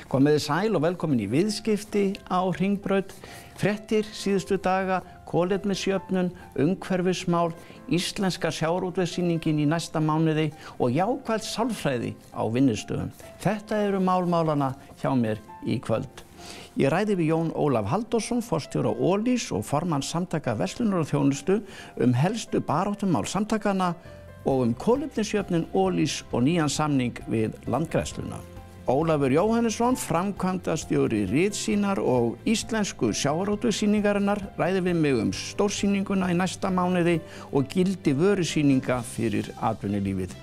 Komiði sæl og velkomin í viðskipti á Hringbraut. Fréttir síðustu daga, kolefnisjöfnun, umhverfismál, íslenska sjávarútvegssýningin í næsta mánuði og jákvæð sálfræði á vinnustöðum. Þetta eru málmálana hjá mér í kvöld. Ég ræði við Jón Ólaf Halldórsson, forstjóra Ólís og formann samtaka verslunar og þjónustu helstu baráttumál samtakana og kolefnisjöfnun Ólís og nýjan samning við Landgræðsluna. Ólafur Jóhannesson, framkvæmdastjóri ritsýnar og íslensku sjávarútvegssýningarinnar ræði við mig stórsýninguna í næsta mánuði og gildi vörusýninga fyrir atvinnulífið.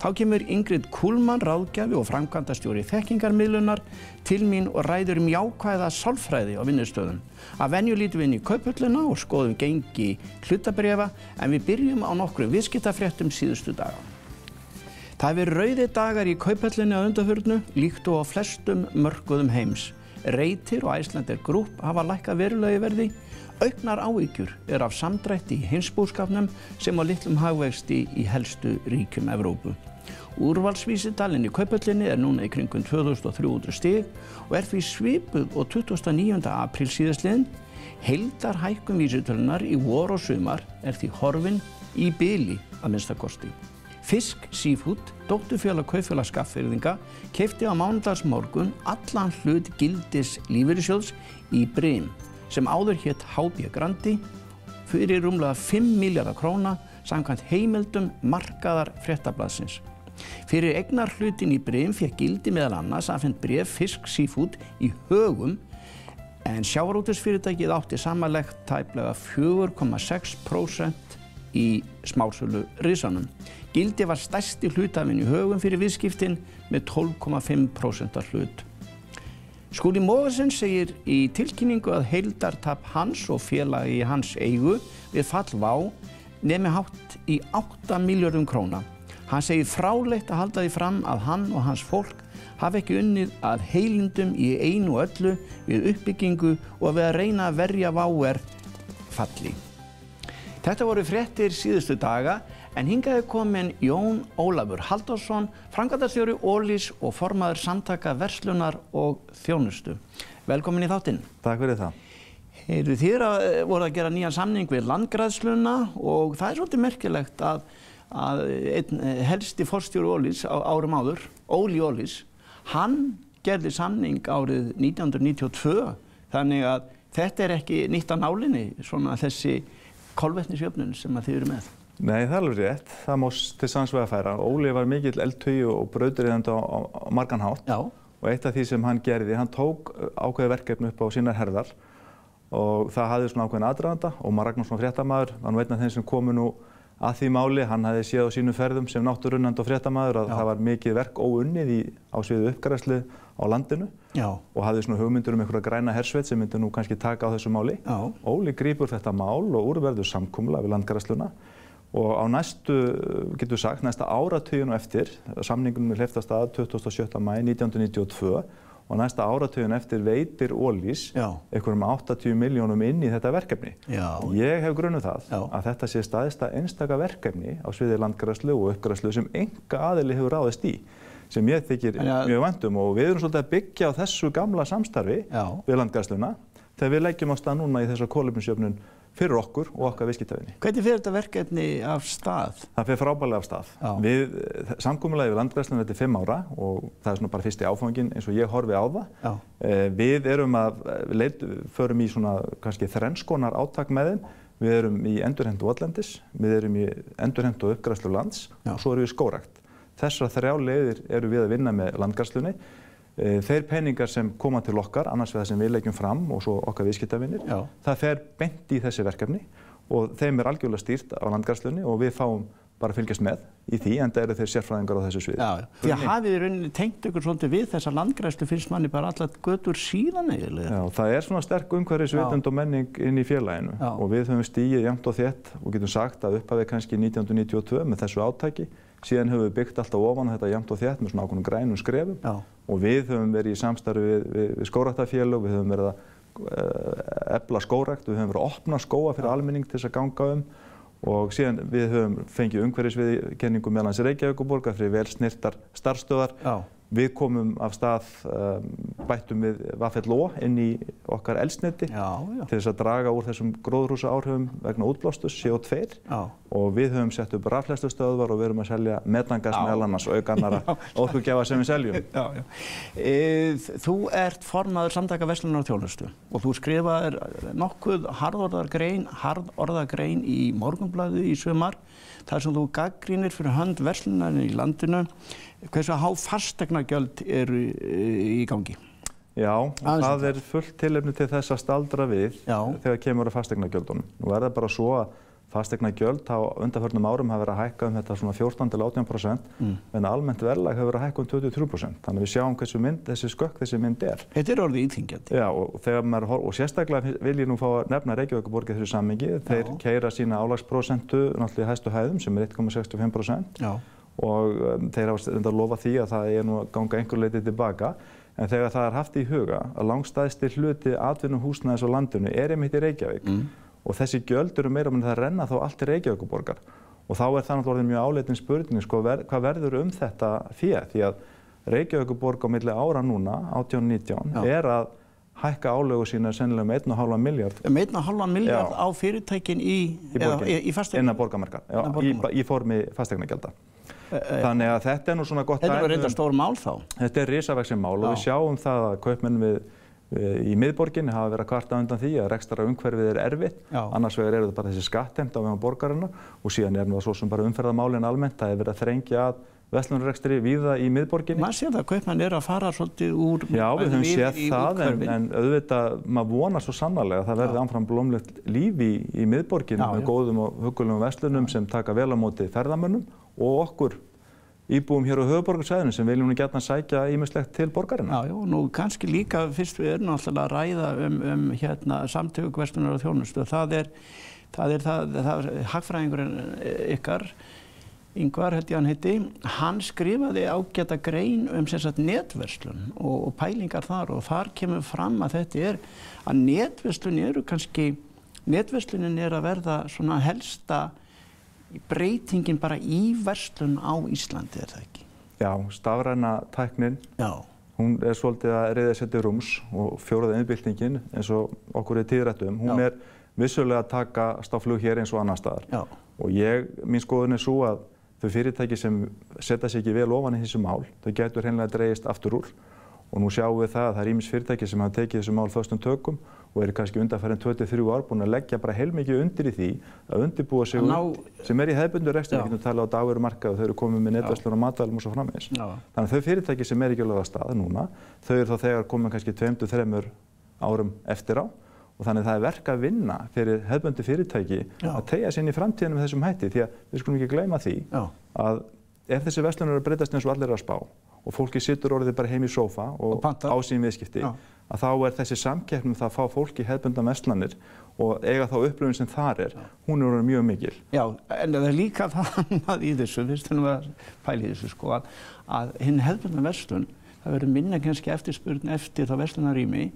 Þá kemur Ingrid Kuhlmann, ráðgjafi og framkvæmdastjóri þekkingarmiðlunar til mín og ræður jákvæða sálfræði á vinnustöðum. Að venju lítum við inn í Kauphöllina og skoðum gengi hlutabréfa, en við byrjum á nokkrum viðskiptafréttum síðustu daga. Það verið rauðir dagar í Kauphöllinni að undanförnu, líkt og á flestum mörkuðum heims. Reitir og Icelandair Group hafa lækkað verulega í verði. Auknar áhyggjur af samdrætti í heimsbúskapnum sem á litlum hagvexti í helstu ríkjum Evrópu. Úrvalsvísitalinn í Kauphöllinni núna í kringum 2300 stig og því svipuð og 29. apríl síðastliðinn. Heildarhækkun vísitölunar í vor og sumar því horfin í bili að minnsta kosti. Fisk Seafood, dótturfélag Kaupfélags Skagfirðinga, keypti á mánudagsmorgun allan hlut gildis lífeyrissjóðs í Brim, sem áður hét HB Grandi, fyrir rúmlega 5 milljarða króna samkvæmt heimildum markaðar fréttablaðsins. Fyrir eignarhlutin í Brim fékk Gildi meðal annars afhent bréf Fisk Seafood í Högum, en sjávarútvegsfyrirtækið átti samanlagt tæplega 4,6% í smásölu risanum. Gildi var stærsti hlutafinn í Högum fyrir viðskiptin með 12,5% hlut. Skúli Mogensen segir í tilkynningu að heildartap hans og félagi í hans eigu við fall WOW nemi hátt í 8 milljörðum króna. Hann segir fráleitt að halda því fram að hann og hans fólk hafi ekki unnið að heilindum í einu og öllu við uppbyggingu og við að reyna að verja WOW falli. Þetta voru fréttir síðustu daga, en hingað kominn Jón Ólafur Halldórsson, framkvæmdastjóri Ólís og formaður samtaka verslunar og þjónustu. Velkomin í þáttinn. Takk fyrir það. Þið voru að gera nýjan samning við Landgræðsluna og það svolítið merkilegt að einn helsti forstjóri Ólís á árum áður, Óli Ólís, hann gerði samning árið 1992, þannig að þetta ekki nýtt á nálinni, svona þessi kolvetnisjöfnun sem þið eru með. Nei, það alveg rétt. Það má til sanns vegar færa. Óli var mikill eldhugi og brautarýðandi á margan hátt. Já. Og eitt af því sem hann gerði, hann tók ákveðið verkefni upp á sínar herðar og það hafði svona ákveðin aðdraganda og Már Ragnarsson fréttamaður var einn af þeim sem komu nú að því máli. Hann hafði séð á sínum ferðum sem náttúrunnandi og fréttamaður að það var mikið verk óunnið á sviði uppgræðslu á landinu. Já. Og hafði svona hugmyndir einhverja græna hersveit sem myndi nú kannski taka á þessu máli. Já. Óli grípur þetta mál og úrverður samkomulag við Landgræðsluna og á næsta áratuginn og eftir, samningunum hleypt af stað 27. maí 1992 og næsta áratuginn eftir veitir Ólís einhverjum 80 milljónum inn í þetta verkefni. Já. Ég hef grunað það að þetta sé staðista einstaka verkefni á sviði landgræðslu og uppgræðslu sem enga aðili hefur ráðist í, sem ég þykir mjög vænt og við erum svolítið að byggja á þessu gamla samstarfi við Landgræðsluna þegar við leggjum á stað núna í þessa kolefnisjöfnun fyrir okkur og okkar viðskiptavinni. Hvernig fer þetta verkefni af stað? Það fer frábærlega af stað. Samkomulagið við Landgræðsluna þetta 5 ára og það svona bara fyrsti áfanginn eins og ég horfi á það. Já. Við erum förum í svona kannski þrennskonar átak með þeim. Við erum í endurheimt votlendis, við erum í endurheimt og uppgræðslu lands og svo erum við skógrækt. Þessar 3 leiðir eru við að vinna með Landgræðslunni. Þeir peningar sem koma til okkar, annars við það sem við leggjum fram og svo okkar viðskiptavinir, það fer beint í þessi verkefni og þeim algjörlega stýrt á Landgræðslunni og við fáum bara að fylgjast með í því, enda eru þeir sérfræðingar á þessu sviði. Já, því að hafið í rauninni tengt ykkur svolítið við þessa landgræðslu finnst manni bara allar götur síðan eiginlega. Já, það svona sterk umhverfisvitund og menning inn í félaginu og við höfum stigið jafnt og þétt og getum sagt að upphafið kannski 1992 með þessu átaki. Síðan höfum við byggt alltaf ofan þetta jafnt og þétt með svona ákveðnum grænum skrefum og við höfum verið í samstarfi við skógræktarfélög, við höfum verið að efla skógrækt, við höfum verið að opna skóga fyrir almenning til þess að ganga og síðan við höfum fengið umhverfisviðurkenningu meðal annars Reykjavíkurborgar fyrir vel snyrtar starfsstöðvar Við komum af stað, bættum við VFLO inn í okkar eldsneyti til þess að draga úr þessum gróðurhúsaáhrifum vegna útblástus, CO2 og við höfum sett upp rafhleðslustöðvar og við erum að selja metangas meðal annars og auk annarra orkugjafa sem við seljum. Þú ert formaður Samtaka verslunar og þjónustu og þú skrifaðir nokkuð harðorða grein í Morgunblaðið í sumar þar sem þú gaggrínir fyrir hönd verslunarinn í landinu hversu há fasteignagjöld eru í gangi. Já, það er fullt tilefni til þess að staldra við þegar kemur að fasteignagjöldunum. Nú er það bara svo að fasteignagjöld á undanförnum árum hafa verið að hækka þetta svona 14–18% en almennt verðlag hefur verið að hækka 23%. Þannig að við sjáum þessi mynd er. Þetta er orðið íþyngjandi. Já, og sérstaklega vil ég nú fá að nefna Reykjavíkurborg í þessu samhengi. Þeir keyra sína álagsprósentu náttúrulega í hæstu hæðum sem er 1,65%. Og þeir hafa enda lofað því að það er nú að ganga einhver leyti tilbaka. En þegar það er haft í huga að langstæðsti hluti atvinnuhúsnæðis á landinu er einmitt í Reykjavík og þessi gjöld eru meira það renna þá allt til Reykjavíkurborgar. Og þá er það náttúrulega mjög áleitin spurning sko, hvað verður þetta fé? Því að Reykjavíkurborg á milli ára núna, 18–19, er að hækka álögu sína sennilega 1,5 milljarð. 1,5 milljarð á fyrirtækin í fasteign? Innan borgarmarka, í formi fasteignagjalda. Þannig að þetta er nú svona gott dæmi. Þetta er reynda stór mál þá? Þetta er risavaxið mál og við sjáum það að kaupmenn í miðborginni hafa verið að kvarta undan því að rekstrarumhverfið er erfitt. Annars vegar eru þetta bara þessi skattheimta á vegum borgarinnar og síðan er nú það svo sem bara umferðarmálin almennt. Það er verið að þrengja að verslunarrekstri víða í miðborginni. Maður séð það að kaupmenn eru að fara svolítið úr Já, við höfum séð það en auðvitað maður vonar svo sannarlega að það verði áfram blómlegt líf í miðborginni með góðum og huggulegum verslunum sem taka vel á móti ferðamönnum og okkur íbúum hér á höfuðborgarsvæðinu sem viljum gjarnan sækja ýmislegt til borgarinnar. Já, nú kannski líka fyrst við erum náttúrulega að ræða Samtök verslunar og þjónustu. Það er hagfræðingurinn ykkar, Ingvar held ég hann heiti, hann skrifaði ágæta grein sem sagt netverslun og pælingar þar og þar kemur fram að þetta er að netverslunin er að verða svona helsta breytingin bara í verslun á Íslandi, er það ekki? Já, stafræna tæknin, hún er svolítið að reiða sér til rúms og fjóraða iðnbyltingin eins og okkur er tíðrætt hún er vissulega að takast á flug hér eins og annar staðar. Og mín skoðun er svo að þau fyrirtæki sem setja sig ekki vel ofan í þessu mál, þau getur hreinlega dregist aftur úr. Og nú sjáum við það að það er ýmis fyrirtæki sem hafa tekið þessu mál föstum tökum og eru kannski undanfarin 2–3 ár búin að leggja bara heilmikið undir í því að undirbúa sig sem er í hefðbundnu rekstri, við getum talað á dagvörumarkaði og þau eru komið með netverslun og matvælum og svo framvegis. Þannig að þau fyrirtæki sem er ekki alveg á stað núna, þau eru þá þegar komið kannski 2–3 árum eftir á og þannig það er verk að vinna fyrir hefðbundnu fyrirtæki að teygja sig inn í framtíðina með þessum hætti því að við skulum ekki gleyma því að ef þessi verslun eru að breytast eins og allir eru að spá og fólki situr orðið bara heim í sófa og á sín viðskipti, að þá er þessi samkeppni það að fá fólk í hefðbundnar verslanir og eiga þá upplifun sem þar er, hún er orðið mjög mikil. Já, en það er líka það í þessu, fyrst við að pæla í þessu sko, að hinn hefðbundnar verslun, það verður minna kannski eftirspurn eftir þá verslunarrými,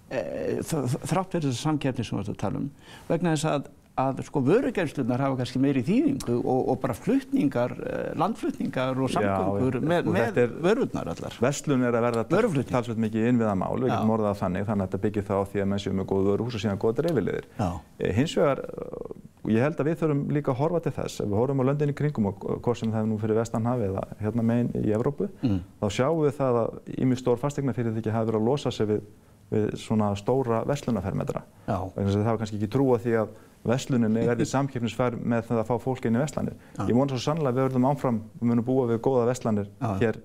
þrátt fyrir þessa samkeppni sem við erum að tala vegna þess að sko vörugeymslurnar hafa kannski meiri þýðingu og bara flutningar, landflutningar og samgöngur með vörurnar allar. Verslun er að verða talsvert mikið innviðamál, við getum orðað þannig að þetta byggir það á því að menn séu með góð vöruhús og síðan góð dreifiliðir. Hins vegar, ég held að við þurfum líka að horfa til þess, ef við horfum á löndin í kringum og hvort sem það er nú fyrir vestanhafi eða hérna megin í Evrópu, þá sjáum við það að ýmis stór fasteignafyrirtæki hafa verið að losa sig við svona stóra verslunarfermetra. Það hafa kannski ekki trúað því að versluninni verði samkeppnisfær með það að fá fólk inn í verslanir. Ég vona svo sannlega að við verðum áfram, við munum búa við góða verslanir hér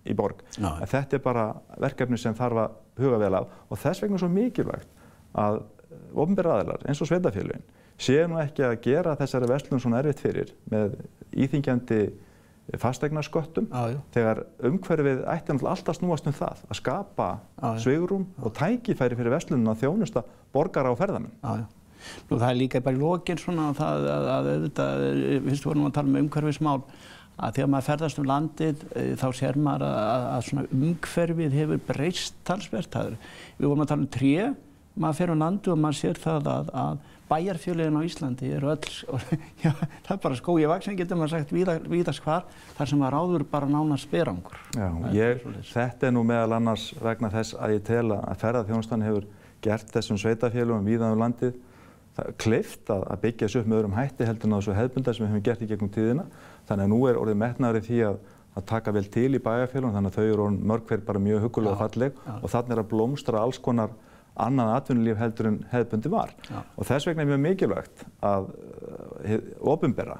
í borg. Þetta er bara verkefni sem þarf að huga vel af og þess vegna er svo mikilvægt að opinberir aðilar eins og sveitarfélögin séu nú ekki að gera þessari verslun svona erfitt fyrir með íþyngjandi fasteignasköttum þegar umhverfið ætti náttúrulega alltaf snúast það að skapa svigrúm og tækifæri fyrir verslunina að þjónusta borgara og ferðamenn. Nú það er líka bara í lokin svona að auðvitað, fyrst vorum við að tala umhverfismál, að þegar maður ferðast landið þá sér maður að svona umhverfið hefur breyst talsvert. Við vorum að tala tré, maður fer á landi og maður sér það að bæjarfélögin á Íslandi eru öll, já, það bara skógi vaxin, getur maður sagt, víðast hvar, þar sem var áður bara nánast berangur. Já, þetta nú meðal annars vegna þess að ég tel að ferðaþjónustan hefur gert þessum sveitarfélögum víða landið kleift að byggja þessu upp með öðrum hætti heldur en á þessu hefðbundar sem við höfum gert í gegnum tíðina. Þannig að nú orðið metnaður í því að taka vel til í bæjarfélögum, þannig að þau eru mörg hver bara mjög huggulega og falleg og þannig að blómstra alls konar annað atvinnulíf heldur en hefðbundi var. Og þess vegna mjög mikilvægt að opinbera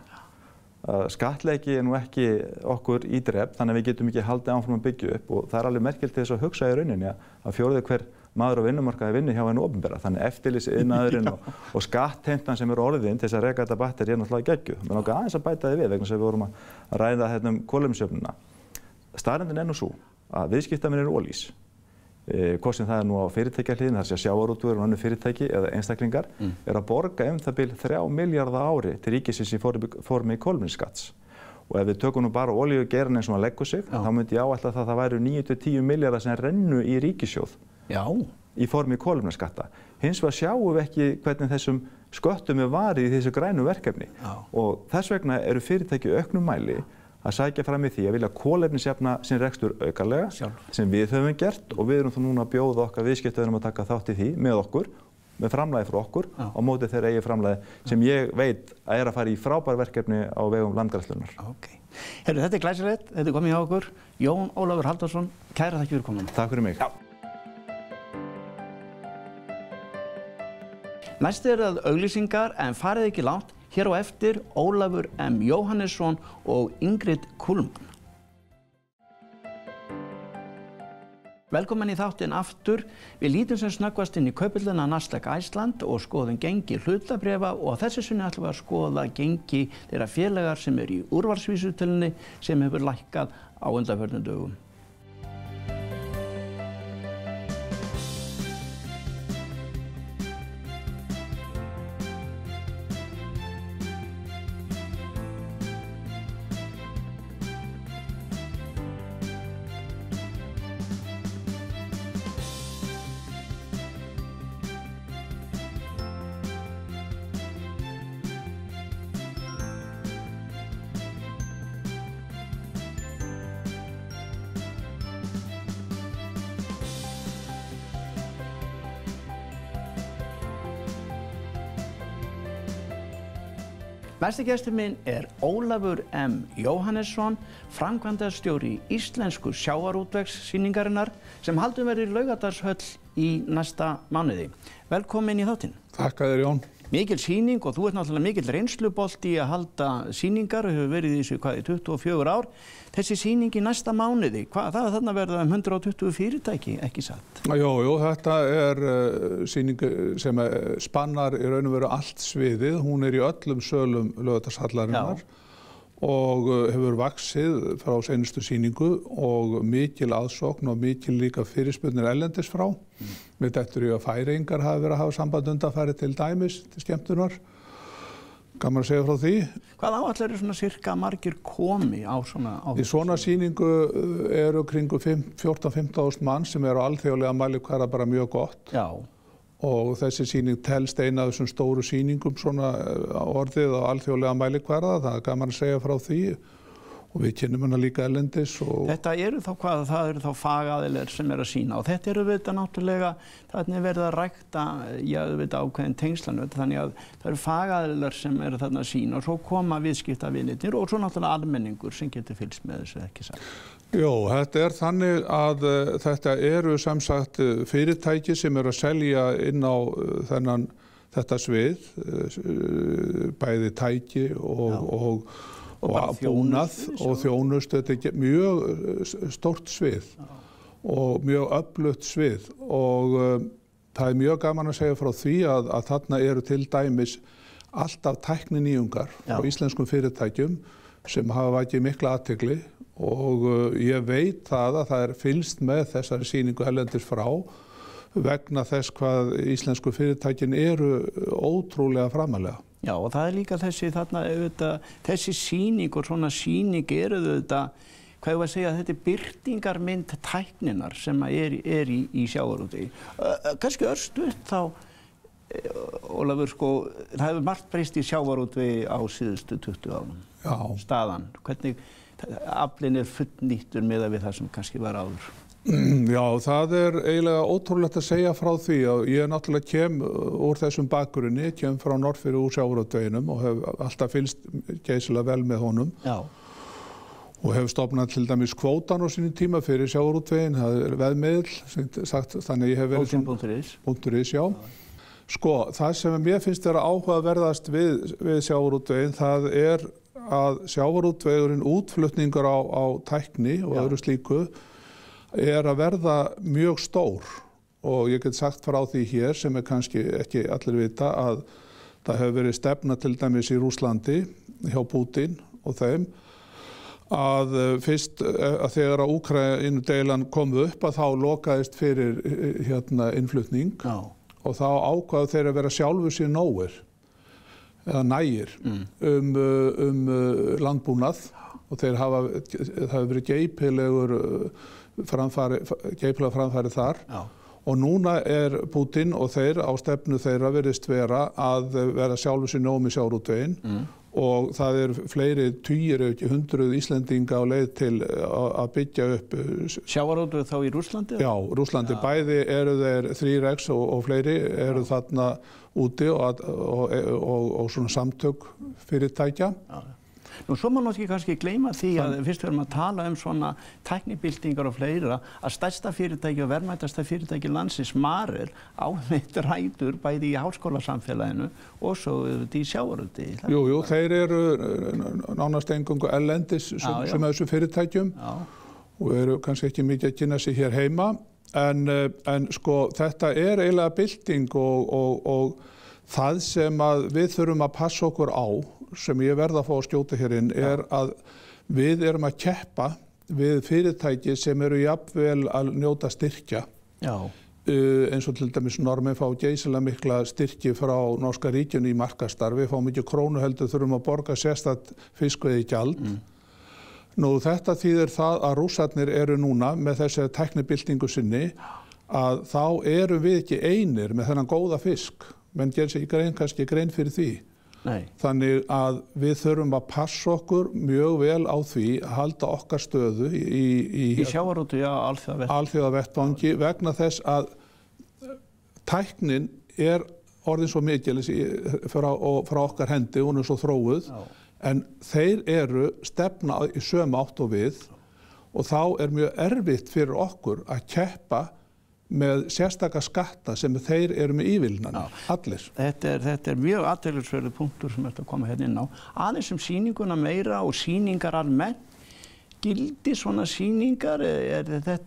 skattleiki nú ekki okkur í drep, þannig að við getum ekki haldið áfram að byggja upp og það alveg merkilegt þess að hugsa í rauninni að fjórði hver maður á vinnumarkaði vinni hjá henni opinbera. Þannig eftirlitsiðnaðurinn og skattheimtan sem eru orðin til þess að reka þetta batteri náttúrulega geggjuð. Mér langar aðeins að bæta því við vegna þess að við vorum að ræða hérna kolefnisjöfnuna. Staðreyndin nú sú að viðskiptavinir olís, hvort sem það nú á fyrirtækjahliðinni, það sé sjávarútvegur og önnur fyrirtæki eða einstaklingar, að borga það bil 3 milljarða á ári til ríkisins í formi kolefnisskatts. Og ef við tökum nú bara olíugeirann eins og hann leggur sig, þá myndi ég áætla það væru 9–10 milljarðar sem rennu í ríkissjóð í formi kolefnisskatta. Hins vegar sjáum við ekki hvernig þessum sköttum varið í þessu grænu verkefni. Og þess vegna eru fyrirtæki í auknum mæli að sækja fram í því að vilja kolefnisjafna sinn rekstur aukalega, sem við höfum gert og við erum þá núna að bjóða okkar viðskiptavinum að taka þátt í því með okkur, með framlagi frá okkur á móti þeirra eigið framlagi sem ég veit að fara í frábær verkefni á vegum Landgræðslunnar. Heyrðu, þetta glæsilegt, þetta komið hjá okkur. Jón Ólafur Halldórsson, kæra þakki fyrir komuna. Takk fyrir mig. Næst það auglýsingar en farið ekki langt. Hér á eftir Ólafur M. Jóhannesson og Ingrid Kullmann. Velkomin í þáttinn aftur. Við lítum sem snöggvast inn í kauphöllina Nasdaq Iceland og skoðum gengi hlutabréfa og þessu sinni ætlum við að skoða gengi þeirra félagar sem eru í úrvalsvísitölunni sem hefur lækkað á undanförnum dögum. Næsti gestur minn Ólafur M. Jóhannesson, framkvæmdastjóri Íslensku sjávarútvegssýningarinnar sem haldin verður í Laugardalshöll í næsta mánuði. Velkomin í þáttinn. Takk að þér, Jón. Mikil sýning og þú ert náttúrulega mikill reynslubolti í að halda sýningar og hefur verið í þessu í 24 ár. Þessi sýning í næsta mánuði, það þarna verða 120 fyrirtæki, ekki satt? Jú, þetta sýning sem spannar í raun og veru allt sviðið. Hún í öllum sölum Laugardalshallarinnar og hefur vaxið frá seinustu sýningu og mikil aðsókn og mikil líka fyrirspurnir erlendis frá. Með dettur í að Færeyingar hafa verið að hafa samband undanfarið til dæmis, til skemmtunar. Gaman að segja frá því. Hvað áætlar eru svona sirka margir komi á svona Í svona sýningu eru kringu 14–15.000 mann sem eru á alþjóðlega mælikvarða bara mjög gott. Og þessi sýning telst eina af þessum stóru sýningum svona orðið á alþjóðlega mælikvarða, það gaman að segja frá því og við kynnum hana líka erlendis. Þetta eru þá hvað? Það eru þá fagaðilar sem eru að sýna og þetta eru auðvitað náttúrulega, þannig verið að rækta, auðvitað ákveðin tengslanöð, þannig að það eru fagaðilar sem eru þarna að sýna og svo koma viðskiptavinirnir og svo náttúrulega almenningur sem getur fylgst með þessu, ekki satt? Jó, þetta þannig að þetta eru sem sagt fyrirtæki sem eru að selja inn á þetta svið, bæði tæki og búnað og þjónustu. Þetta mjög stórt svið og mjög öflugt svið og það mjög gaman að segja frá því að þarna eru til dæmis alltaf tækninýjungar frá íslenskum fyrirtækjum sem hafa vakið mikla athygli og ég veit að það fylgst með þessari sýningu erlendis frá vegna þess hvað íslensku fyrirtækin eru ótrúlega framalega. Já, og það líka þessi sýning og svona sýning eru þetta, hvað ég að segja, þetta birtingarmynd tækninar sem í sjávarútvegi. Kannski örstutt þá, Ólafur, sko, það hefur margt breyst í sjávarútvegi á síðustu 20 árum. Já. Staðan, hvernig aflinn fullnýttur miðað við það sem kannski var áður. Já, það eiginlega ótrúlegt að segja frá því að ég náttúrulega kem úr þessum bakgrunni, kem frá Norðfirði úr sjávarútveginum og hef alltaf fylgst geysilega vel með honum. Já. Og hef stofnað til dæmis kvótan á sínum tíma fyrir sjávarútvegin, það veðmiðl, sagt, þannig ég hef verið .is, já. Sko, það sem mér finnst vera áhugaverðast við sjávarútvegin, það að sjávarútvegurinn útflutningur á tækni og öðru slíku að verða mjög stór og ég get sagt frá því hér sem kannski ekki allir vita að það hefur verið stefna til dæmis í Rússlandi hjá Pútín og þeim að fyrst að þegar að Úkraínudeilan kom upp að þá lokaðist fyrir innflutning og þá ákvaðu þeir að vera sjálfu sér nógir eða nægir landbúnað og það hefur verið geypilega framfæri þar. Já. Og núna Pútín og þeir á stefnu þeirra virðist vera að vera sjálfu sér nóg með sjávarútveginn og það fleiri tugir, ekki 100 Íslendinga á leið til að byggja upp. Sjávarútveg þá í Rússlandi? Já, Rússlandi. Bæði eru þeir 3X og fleiri eru þarna úti og svona samtök fyrirtækja. Já. Nú, svo má náttúrulega kannski gleyma því að fyrst við erum að tala svona tæknibyltingar og fleira að stærsta fyrirtæki og verðmætasta fyrirtæki landsins Marel ámitt rætur bæði í háskólasamfélaginu og svo í sjávarútvegi. Jú, þeir eru nánast eingöngu erlendis sem þessu fyrirtækjum og eru kannski ekki mikið að kynna sig hér heima en sko þetta eiginlega bylting og það sem að við þurfum að passa okkur á sem ég verð að fá að skjóta hér inn að við erum að keppa við fyrirtæki sem eru jafnvel að njóta styrkja. Já. Eins og til dæmis Norðmenn fá geysilega mikla styrki frá norska ríkinu í markaðsstarfi, fá mikið krónu heldur þurfum að borga sérstakt fiskveiðigjald. Nú þetta þýðir það að Rússarnir eru núna með þessi tæknibyltingu sinni að þá erum við ekki einir með þennan góða fisk, menn gerir sér kannski grein fyrir því. Nei. Þannig að við þurfum að passa okkur mjög vel á því að halda okkar stöðu í sjávarútvegi á alþjóðavettvangi vegna þess að tæknin orðin svo mikil frá okkar hendi, hún svo þróuð, en þeir stefna í sömu átt og við og þá mjög erfitt fyrir okkur að keppa með sérstaka skatta sem þeir eru með ívilnanir, allir. Þetta mjög athyglisverður punktur sem þetta að koma hérna inn á. Aðeins sýninguna meira og sýningar almennt. Gildi svona sýningar,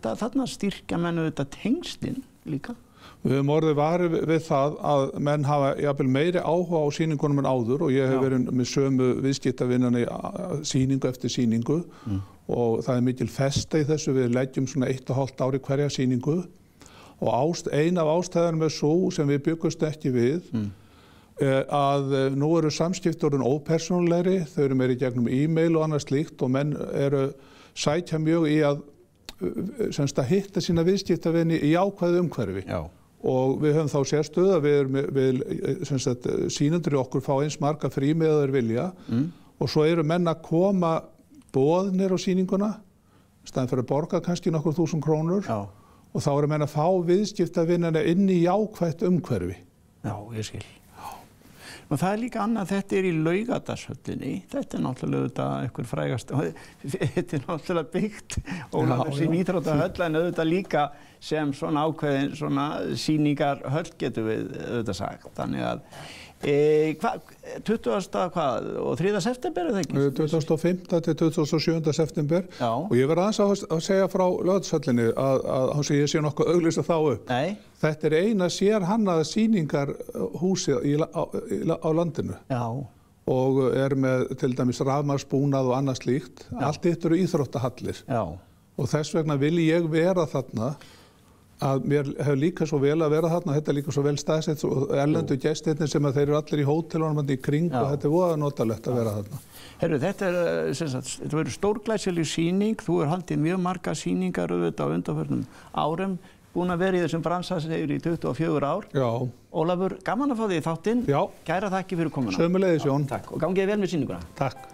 þarna styrkja menn auðvitað tengslin líka? Við höfum orðið varið við það að menn hafa jafnvel meiri áhuga á sýningunum en áður og ég hef verið með sömu viðskiptavinnani sýningu eftir sýningu og það mikil festa í þessu, við leggjum svona 1,5 ári hverja sýningu. Og ein af ástæðunum svo sem við byggumst ekki við að nú eru samskipti orðin ópersónulegri, þau eru meira í gegnum e-mail og annað slíkt og menn sækja mjög í að hitta sína viðskiptavini í jákvæðu umhverfi. Já. Og við höfum þá sérstöðu að við sýnendur í okkur fá eins marga frímiða þeir vilja og svo eru menn að koma boðnir á sýninguna í staðinn fyrir að borga kannski nokkur 1000 krónur. Já. Og þá menn að fá viðskiptavinnana inn í jákvætt umhverfi. Já, ég skil. Og það líka annað, þetta í Laugardalshöllinni. Þetta náttúrulega einhver frægast, þetta náttúrulega byggt Ólafur sín íþróttahöll en auðvitað líka sem svona ákveðin svona sýningarhöll getum við auðvitað sagt. Þannig að 20. og 3. september er það ekki? 25. til 27. september. Já. Og ég verð aðeins að segja frá Laugardalshöllinni að ég sé nokkuð auglýsa þá upp. Nei. Þetta eina sérhannaða sýningarhúsið á landinu. Já. Og með til dæmis rafmagnsbúnað og annað slíkt. Já. Allt hitt eru íþróttahallir. Já. Og þess vegna vil ég vera þarna að mér hefur líka svo vel að vera þarna, þetta er líka svo vel staðsett og erlendu gestirnir sem að þeir eru allir í hótelunum í kring og þetta er voða notalegt að vera þarna. Herru, þetta verður stórglæsileg sýning, þú haldið mjög marga sýningar auðvitað á undanförnum árum, búin að vera í þessum bransa í 24 ár. Já. Ólafur, gaman að fá þig í þáttinn. Já. Kæra þakki fyrir komuna. Sömuleiðis, Jón. Takk og gangið vel með sýninguna. Takk.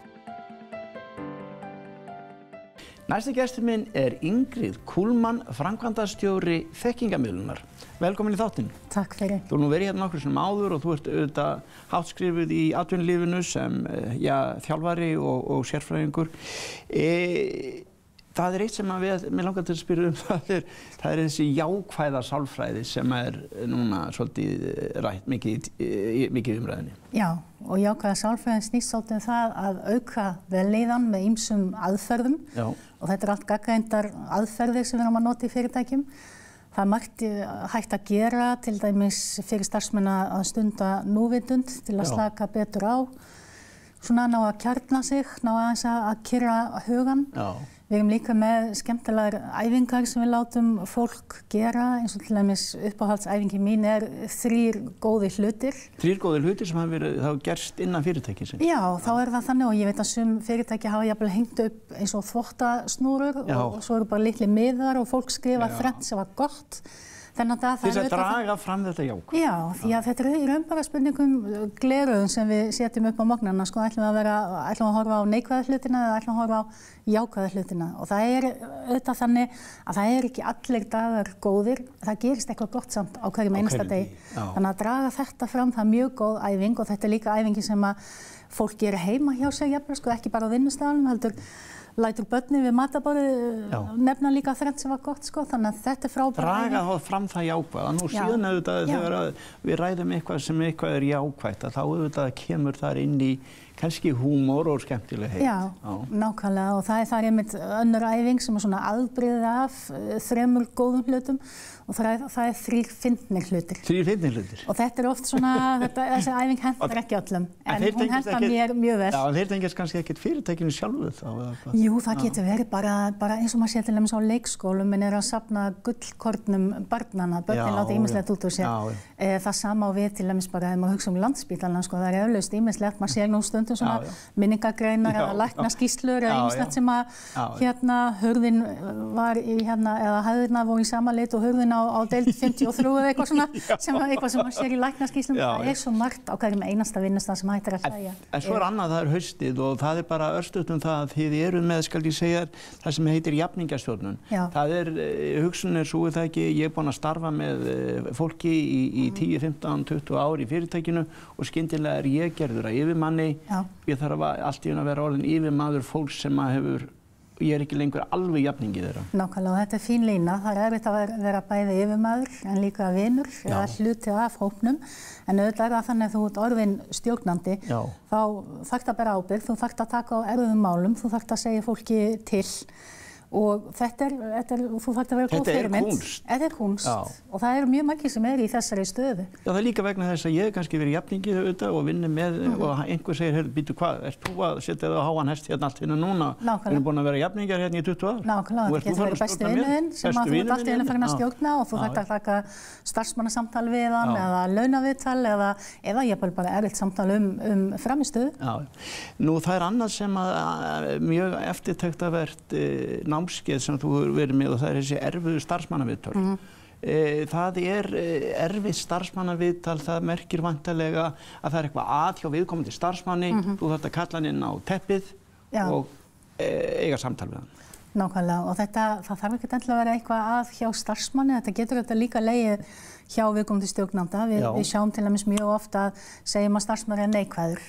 Næsti gestur minn er Ingrid Kuhlmann, framkvæmdastjóri þekkingarmiðlunar. Velkomin í þáttinn. Takk fyrir. Þú nú verið hérna nokkru sinnum áður og þú ert auðvitað háttskrifuð í atvinnulífinu sem þjálfari og sérfræðingur. Það eitt sem mér langar til að spyrja það er þessi jákvæða sálfræði sem núna svolítið rætt mikið í umræðinni. Já, og jákvæða sálfræðin snýst svolítið það að auka vellíðan með ýmsum aðferðum. Já. Og þetta allt gagnreyndar aðferðir sem við erum að nota í fyrirtækjum. Það er margt hægt að gera, til dæmis fyrir starfsmenn að stunda núvitund til að slaka betur á. Svona ná að kjarna sig, ná aðeins að kyrra hugan. Já. Við erum líka með skemmtilegar æfingar sem við látum fólk gera, eins og til dæmis uppáhaldsæfingi mín 3 góðir hlutir. 3 góðir hlutir sem hafa gerst innan fyrirtækisins? Já, þá það þannig og ég veit að sum fyrirtæki hafa jafnvel hengt upp eins og þvottasnúrur og svo eru bara litli miðar og fólk skrifa þrennt sem var gott. Þannig að það draga fram þetta jákvæð. Já, því að þetta í raun bara spurningum gleraugun sem við setjum upp á morgnana, sko, ætlum við að horfa á neikvæða hlutina eða ætlum við að horfa á jákvæða hlutina. Og það auðvitað þannig að það ekki allir dagar góðir, það gerist eitthvað gott samt á hverjum einasta degi. Þannig að draga þetta fram, það mjög góð æfing og þetta líka æfingi sem að fólk gerir heima hjá sig jafnvel, sko, ekki bara á vinnustaðnum, heldur lætur börnin við matarborðið nefna líka þrennt sem var gott, sko, þannig að þetta frábært. Draga fram það jákvæða. Nú síðan auðvitað þegar við ræðum eitthvað sem eitthvað jákvætt, þá auðvitað kemur þar inn í kannski húmor og skemmtilegheit. Já, nákvæmlega og það er einmitt önnur æfing sem svona aðbrigði af 3 góðum hlutum og það 3 fyndnir hlutir. 3 fyndnir hlutir. Og þetta oft svona, þessi æfing hentar ekki öllum, en hún hentar mér mjög vel. Já, en þeir tengjast kannski ekkert fyrirtækinu sjálfu þá? Jú, það getur verið bara eins og maður sé til dæmis á leikskólum en að safna gullkornum barnanna, börnin láta ýmislegt út úr sér. Það sama á við til dæmis bara ef maður hugsa Landspítalann, sko, það eflaust ýmislegt, maður sér nú stundum svona minningagreinar eða læknaskýrslur eða ýmislegt sem að hurðin var í eða hæðirnar voru í sama lit og hurðin á deild 53 eða eitthvað svona eitthvað sem maður sér í læknaskýrslum. Það svo margt á hverjum einasta vinnustað sem hægt að hlæja. En svo annað, það haustið og það bara örstugt það að þið eru með, skal ég segja, það sem heitir jafningjastjórnun. Það hugsunin svo það ekki, ég búinn að starfa með fólki í 10, 15, 20 ár í fyrirtækinu og skyndilega ég gerður að yfirmanni. Ég þarf allt í að vera orðin yfirmaður fólks sem ég ekki lengur alveg jafningi þeirra. Nákvæmlega, og þetta fín lína. Það erfitt að vera bæði yfirmaður en líka vinur eða hluti af hópnum. En auðvitað það þannig að þú ert orðin stjórnandi, þá þarft að bera ábyrgð, þú þarft að taka á erfiðum málum, þú þarft að segja fólki til. Og þetta þú þarft að vera góð fyrirmynd. Þetta kunst. Og það mjög margir sem í þessari stöðu. Já, það líka vegna þess að ég kannski verið jafningi auðvitað og vinni með og einhver segir, heyrðu, býtu hvað, ert þú að setja þig á háan hest hérna allt hérna núna? Við erum búin að vera jafningar hérna í 20 ár. Nákvæmlega, þetta getur verið besti vinnuðinn sem að þú ert allt í einu farin að stjórna og þú þarft að taka starfsmannasamtal við hann eða launaviðtal eða jafnvel bara erfitt samtal framistöðu. Nú, það annað sem mjög eftirtektarvert námskeið sem þú hefur verið með og það þessi erfiðu starfsmannaviðtöl. Það erfið starfsmannaviðtal, það merkir vantarlega að það eitthvað hjá viðkomandi starfsmanni, þú þarft að kalla hann inn á teppið og eiga samtal við hann. Nákvæmlega, og það þarf ekki endilega að vera eitthvað hjá starfsmanni, þetta getur líka legið hjá viðkomandi stjórnanda. Við sjáum til dæmis mjög ofta að segjum að starfsmaður neikvæður.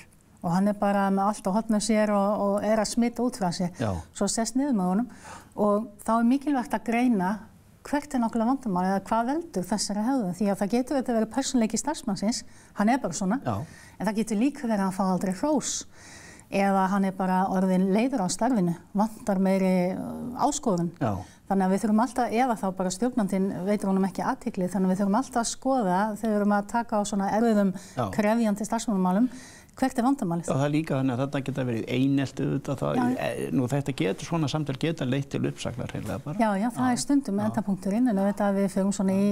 Og hann bara með allt á hotnum sér og að smita út frá sér. Svo sest niður með honum og þá mikilvægt að greina hvert nákvæmlega vandamál eða hvað veldur þessari hegðun. Því að það getur þetta verið persónuleiki starfsmannsins, hann bara svona, en það getur líka verið að hann fá aldrei hrós. Eða hann bara orðinn leiður á starfinu, vantar meiri áskorun. Þannig að við þurfum alltaf, eða þá bara stjórnandinn veitir honum ekki athygli, þannig að við þurfum alltaf að skoða þegar við erum að taka á svona erfiðum krefjandi starfsmannamálum hvert er vandamálið? Það er líka þannig að þetta geta verið einelti nú þetta getur, svona samtal geta leitt til uppsagnar hreinlega bara. Já, það er stundum endapunkturinn en auðvitað við förum svona í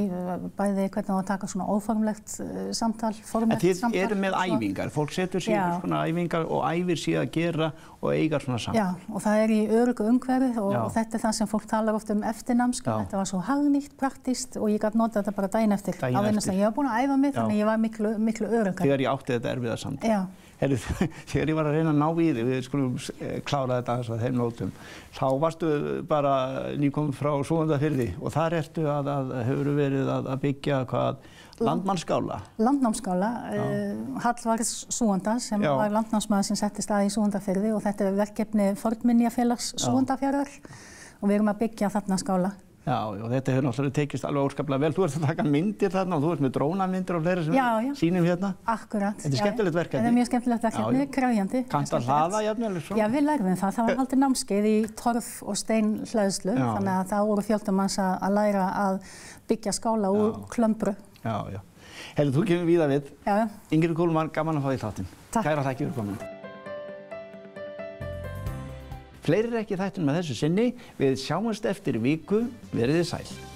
bæði hvernig að taka svona óformlegt samtal, formlegt samtal. En þið eru með æfingar, fólk setur sig í svona æfingar og æfir sig að gera og eiga svona samtal. Já, og það er í öruggu umhverfi og þetta er það sem fólk talar oft eftirnámskeið. Þetta var svo hagnýtt, praktískt og ég gat notað þetta bara daginn eftir. Á vinnustað, ég var búin að æfa mig þannig ég var miklu öruggari. Þegar ég átti þetta erfiða samtal. Heyrðu, þegar ég var að reyna að ná í þig, við skulum klára þetta aðeins að þeim nótum, þá varstu bara nýkomin frá Súgandafirði og þar ertu hefur verið að byggja landnámsskála. Landnámsskála, Hallvarðs Súganda sem var landnámsmaður sem settist að í Súgandafirði og þetta er verkefni Fornminjafélags Súgandafjarðar og við erum að byggja þarna skála. Já, og þetta hefur náttúrulega tekist alveg óskaplega vel. Þú ert að taka myndir þarna og þú ert með drónamyndir og fleira sem sýnum hérna. Akkurat. Þetta er skemmtilegt verkefni. Þetta er mjög skemmtilegt verkefni, krefjandi. Kanntu að hlaða jafnvel? Já, við lærðum það. Það var haldið námskeið í torf og steinhleðslu, þannig að það voru fjöldamanns að læra að byggja skála úr klömbru. Já. Heyrðu, þú kemur víða við. Já. Ingrid Kúlmann, gaman að fá í þáttinn. Takk. Kærar þakkir fyrir komuna. Fleiri ekki þættin með þessu sinni, við sjáumst eftir viku, verið þið sæl.